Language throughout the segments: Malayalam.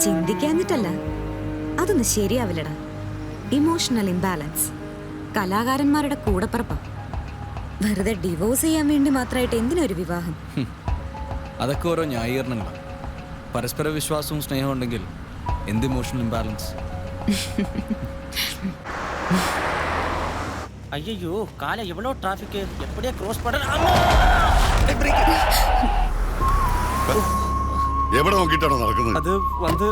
ചിന്തിക്കാഞ്ഞിട്ടല്ല, അതൊന്നും ശരിയാവില്ലടാ. ഇമോഷണൽ ഇംബാലൻസ് കലാകാരന്മാരുടെ കൂടപ്പറപ്പാ. വെറുതെ ഡിവോഴ്സ് ചെയ്യാൻ വേണ്ടി മാത്രമായിട്ട് എന്തിനൊരു വിവാഹം? അതൊക്കെ ഓരോ ന്യായീകരണങ്ങളാണ്. പരസ്പര വിശ്വാസവും സ്നേഹവും ഉണ്ടെങ്കിൽ എന്ത് ഇമോഷണൽ ഇംബാലൻസ്? ஐயோ காலை எவ்வளோ டிராஃபிக், எப்படியே க்ரோஸ் பண்ண. എവിടെ നോക്കിയിട്ടാണോ നടക്കുന്നത്? அது வந்து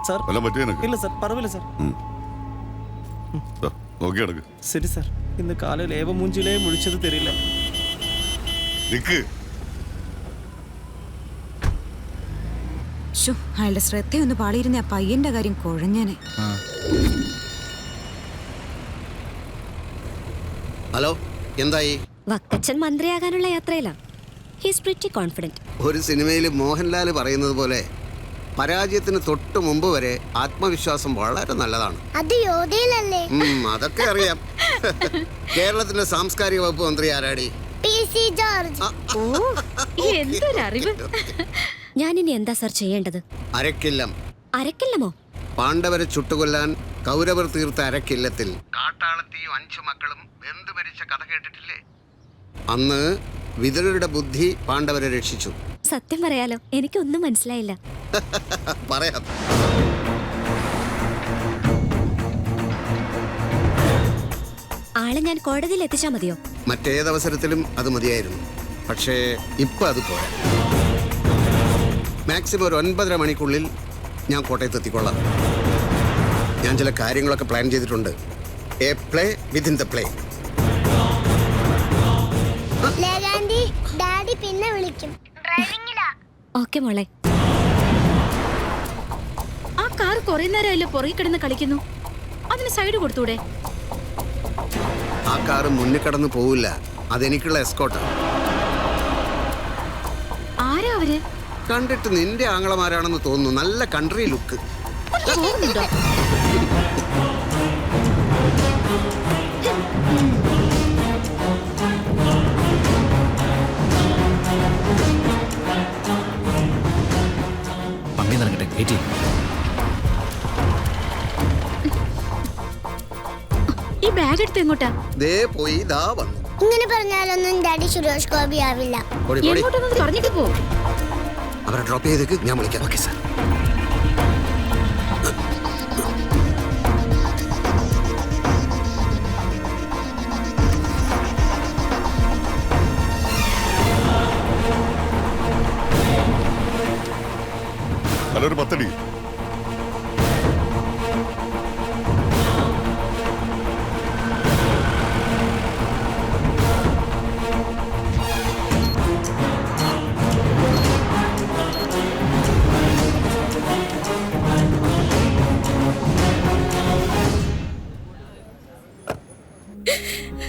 சார் വല്ലതും പറ്റിയോ നിനക്ക്? இல்லை சார், பரவாயில்ல சார். നോക്കി നടക്ക്. சரி சார், இந்த காலையில் ஏவ மூஞ்சிலே முழிச்சது தெரியல. നിക്ക്. അയാളുടെ ശ്രദ്ധയൊന്ന് പാളിയിരുന്ന ആ പയ്യന്റെ കാര്യം കുഴഞ്ഞനെ. ഹലോ, എന്തായി? വക്കച്ചൻ മന്ത്രിയാകാനുള്ള യാത്രയിലാണ്. He's pretty confident. ഒരു സിനിമയിൽ മോഹൻലാൽ പറയുന്നത് പോലെ പരാജയത്തിന് തൊട്ട് മുമ്പ് വരെ ആത്മവിശ്വാസം വളരെ നല്ലതാണ്. അത് യോധയിലല്ലേ? അതൊക്കെ അറിയാം. കേരളത്തിന്റെ സാംസ്കാരിക വകുപ്പ് മന്ത്രി ആരാടി? PC George. എന്തൊരറിവ്! ഞാനിനി എന്താ സർ ചെയ്യേണ്ടത്? അരക്കില്ലം. അരക്കില്ലമോ? പാണ്ഡവരെ ചുട്ടുകൊല്ലാൻ കൗരവർ തീർത്ത അരക്കില്ലത്തിൽ കാട്ടാളത്തിയും 5 മക്കളും വെന്തു മരിച്ച കഥ കേട്ടിട്ടില്ലേ? അന്ന് വിതുരരുടെ ബുദ്ധി പാണ്ഡവരെ രക്ഷിച്ചു. സത്യം പറയാലോ, എനിക്കൊന്നും മനസ്സിലായില്ല. പറയാം. ആളെ ഞാൻ കോടതിയിൽ എത്തിച്ചാ മതിയോ? മറ്റേതവസരത്തിലും അത് മതിയായിരുന്നു. പക്ഷേ ഇപ്പൊ അത് പോരാ. മാക്സിമം ഒരു 9:30 മണിക്കുള്ളിൽ ഞാൻ കോട്ടയത്ത് എത്തിക്കൊള്ളാം. ഞാൻ ചില കാര്യങ്ങളൊക്കെ പ്ലാൻ ചെയ്തിട്ടുണ്ട്. A play within the play. Daddy പിന്നെ വിളിക്കും. ഡ്രൈവിംഗിലാ. ഓക്കെ മോളെ. ആ കാർ കുറെ നേരമല്ലേ പുറകെ കിടന്ന് കളിക്കുന്നു, അതിന് സൈഡ് കൊടുത്തൂടെ? ആ കാറ് മുന്നിൽ കടന്നു പോവില്ല. അതെനിക്കുള്ള എസ്കോട്ടാ. ആരാ അവര്? കണ്ടിട്ട് നിന്റെ ആങ്ങളമാരാണെന്ന് തോന്നുന്നു. നല്ല കൺട്രി ലുക്ക്. പമ്മി നടക്കട്ടെ, വെയിറ്റ് ചെയ്യും. ഈ ബാഗ് എടുത്ത് എങ്ങോട്ടാ? ദേ പോയി ദാ വന്നു. ഇങ്ങനെ പറഞ്ഞാലൊന്നും ഡാഡി സുരേഷ് ഗോപി ആവില്ല. എങ്ങോട്ടൊന്നും പറഞ്ഞിട്ട് പോ. അവരെ ഡ്രോപ്പ് ചെയ്തേക്ക്, ഞാൻ വിളിക്കാം. Okay sir. ഹലോ, ഒരു 10 അടി.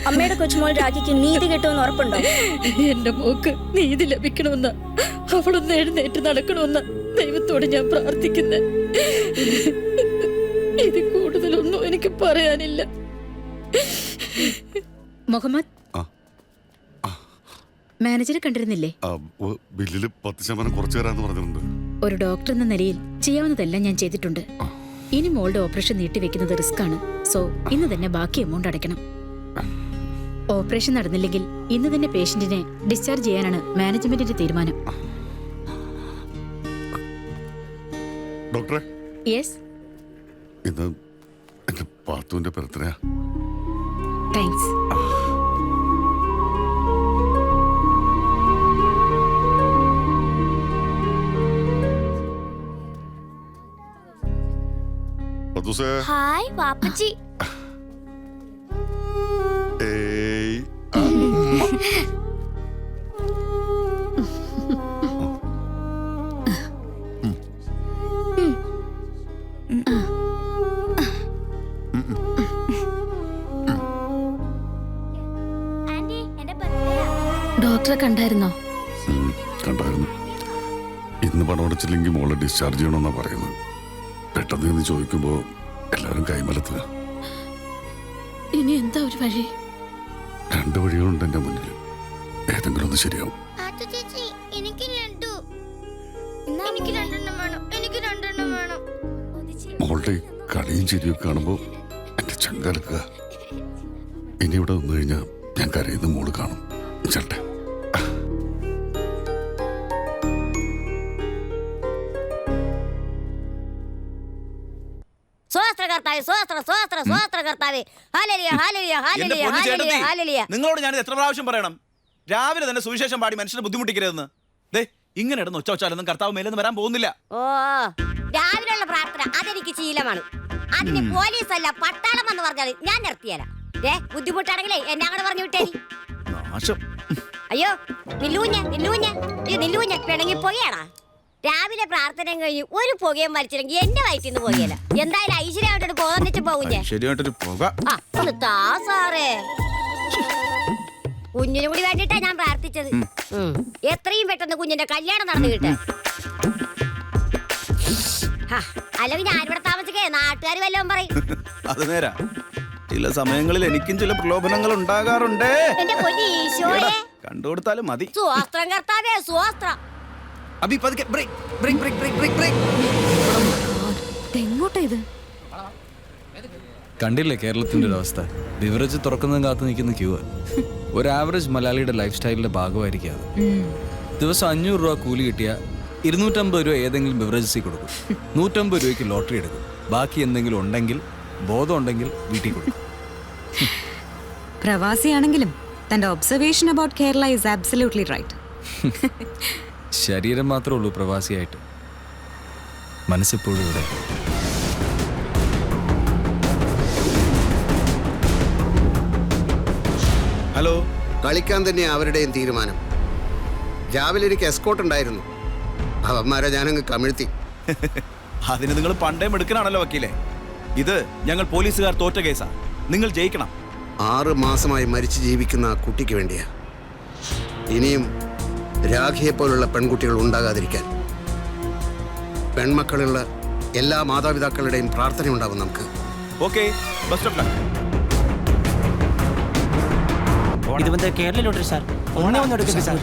അമ്മയുടെ കൊച്ചുമോൾ രാഖിക്ക് നീതി കിട്ടുമെന്ന് ഉറപ്പുണ്ടോ? എന്റെ മോക്ക് നീതി ലഭിക്കണമെന്ന്, അവളൊന്ന് എഴുന്നേറ്റ് നടക്കണമെന്ന് ദൈവത്തോട് ഞാൻ പ്രാർത്ഥിക്കുന്നു. ഇത് കൂടുതലൊന്നും എനിക്ക് പറയാനില്ല. മുഹമ്മദ്, മാനേജറെ കണ്ടിരുന്നില്ലേ? ബില്ലില് 10% കുറച്ചു തരാന്ന് പറഞ്ഞിട്ടുണ്ട്. ഒരു ഡോക്ടർ എന്ന നിലയിൽ ചെയ്യാവുന്നതെല്ലാം ഞാൻ ചെയ്തിട്ടുണ്ട്. ഇനി മോളുടെ ഓപ്പറേഷൻ നീട്ടിവെക്കുന്നത് റിസ്ക് ആണ്. സോ ഇന്ന് തന്നെ ബാക്കി എമൗണ്ട് അടയ്ക്കണം. ഓപ്പറേഷൻ നടന്നില്ലെങ്കിൽ ഇന്ന് തന്നെ പേഷ്യന്റിനെ ഡിസ്ചാർജ് ചെയ്യാനാണ് മാനേജ്മെന്റിന്റെ തീരുമാനം. ഡോക്ടറെ, യെസ്. ഇന്ന് എന്റെ പാത്തുവിന്റെ ബർത്ത്ഡേയാ. താങ്ക്സ്. ഹായ് പാപ്പച്ചി. ഡോക്ടറെ കണ്ടായിരുന്നോ? കണ്ടായിരുന്നു. ഇന്ന് പണം അടച്ചില്ലെങ്കിൽ മോളെ ഡിസ്ചാർജ് ചെയ്യണമെന്നാ പറയുന്നത്. പെട്ടെന്ന് എന്ന് ചോദിക്കുമ്പോ എല്ലാവരും കൈമലത്തുക. ഇനി എന്താ ഒരു വഴി? 2 വഴികളുണ്ട് എന്റെ മുന്നിൽ. ഏതെങ്കിലും ഒന്ന് ശരിയാവും. എനിക്ക് 2 വേണം. മോളുടെ ഈ കളിയും ചിരിയൊക്കെ കാണുമ്പോൾ എൻ്റെ ചങ്കലക്കുക. ഇനി ഇവിടെ വന്നു കഴിഞ്ഞാൽ ഞാൻ കരയുന്ന മോള് കാണും. ചേട്ടെ നിങ്ങളോട് ഞാൻ എത്ര പ്രാവശ്യം പറയണം, രാവിലെ തന്നെ സുവിശേഷം പാടി മനുഷ്യനെ ബുദ്ധിമുട്ടിക്കരുതെന്ന്. ദേ ഇങ്ങനെ ഇടുന്ന ഒച്ച വെച്ചാലൊന്നും കർത്താവ് മേലെന്ന് വരാൻ പോകുന്നില്ല. ഓ, രാവിലെയുള്ള പ്രാർത്ഥന അതെനിക്ക് ശീലമാണ്. അതിന് പോലീസ് അല്ല പട്ടാളം എന്ന് പറഞ്ഞാൽ ഞാൻ നിർത്തിയല്ല. ബുദ്ധിമുട്ടാണെങ്കിലേ എന്നെ അങ്ങോട്ട് പറഞ്ഞു വിട്ടേ. നാശം. അയ്യോ നില്ലൂഞ്ഞ പിണങ്ങിപ്പോയാടാ. രാവിലെ പ്രാർത്ഥന കഴിഞ്ഞ് ഒരു പുകയും വലിച്ചില്ലെങ്കിൽ എന്റെ വയറ്റിന്ന് പോകല. എന്തായാലും ഐശ്വര്യമായിട്ടൊരു പോന്നിട്ട് പോകുന്നേ. ശരിയായിട്ടൊരു പുക. ഒന്ന് താ സാറേ, കുഞ്ഞിനും കൂടി വേണ്ടിട്ടാ ഞാൻ പ്രാർത്ഥിച്ചത്. എത്രയും പെട്ടെന്ന് കുഞ്ഞിന്റെ കല്യാണം നടന്നു കിട്ടെ. അല്ലെങ്കിൽ ഞാനിവിടെ താമസിക്കേ നാട്ടുകാർ വല്ലതും പറയും. അത് നേരാ. ചില സമയങ്ങളിൽ എനിക്കും ചില പ്രലോഭനങ്ങൾ ഉണ്ടാകാറുണ്ട്. എന്റെ പൊന്നു ഈശോയെ, കണ്ടുകൊടുത്താലും മതി. സുവാസ്ത്രം കർത്താവേ, സുവാസ്ത്രം. അബി പതുക്കെ break break break break break break. എങ്ങോട്ടാ ഇത്? കണ്ടില്ലേ കേരളത്തിന്റെ ഒരു അവസ്ഥ? ബിവറേജ് തുറക്കുന്നതും കാത്തു നിൽക്കുന്ന ക്യൂ. ഒരു ആവറേജ് മലയാളിയുടെ ലൈഫ് സ്റ്റൈലിന്റെ ഭാഗമായിരിക്കും അത്. ദിവസം 500 രൂപ കൂലി കിട്ടിയ 250 രൂപ ഏതെങ്കിലും ബിവറേജസിൽ കൊടുക്കും. 150 രൂപയ്ക്ക് ലോട്ടറി എടുക്കും. ബാക്കി എന്തെങ്കിലും ഉണ്ടെങ്കിൽ, ബോധം ഉണ്ടെങ്കിൽ വീട്ടിൽ കൊടുക്കും. പ്രവാസിയാണെങ്കിലും തന്റെ observation about Kerala is absolutely right. ശരീരം മാത്രമേ ഉള്ളൂ പ്രവാസിയായിട്ട്, മനസ്സിപ്പോഴും ഇവിടെ. ഹലോ. കളിക്കാൻ തന്നെ അവരുടെയും തീരുമാനം. രാവിലെ എനിക്ക് എസ്കോട്ട് ഉണ്ടായിരുന്നു. അവന്മാരെ ഞാനങ്ങ് കമിഴ്ത്തി. അതിന് നിങ്ങൾ പണ്ടേ എടുക്കണാണല്ലോ വക്കീലെ. ഇത് ഞങ്ങൾ പോലീസുകാർ തോറ്റ കേസാ. നിങ്ങൾ ജയിക്കണം. 6 മാസമായി മരിച്ചു ജീവിക്കുന്ന ആ കുട്ടിക്ക് വേണ്ടിയാ. ഇനിയും രാഖിയെപ്പോലുള്ള പെൺകുട്ടികൾ ഉണ്ടാകാതിരിക്കാൻ പെൺമക്കളുള്ള എല്ലാ മാതാപിതാക്കളുടെയും പ്രാർത്ഥനയുണ്ടാവും നമുക്ക്. Okay, best of luck. ഇത് കേരള ലോട്ടറി സാർ. ഒന്നേ ഒന്ന് എടുക്കട്ടെ സാർ.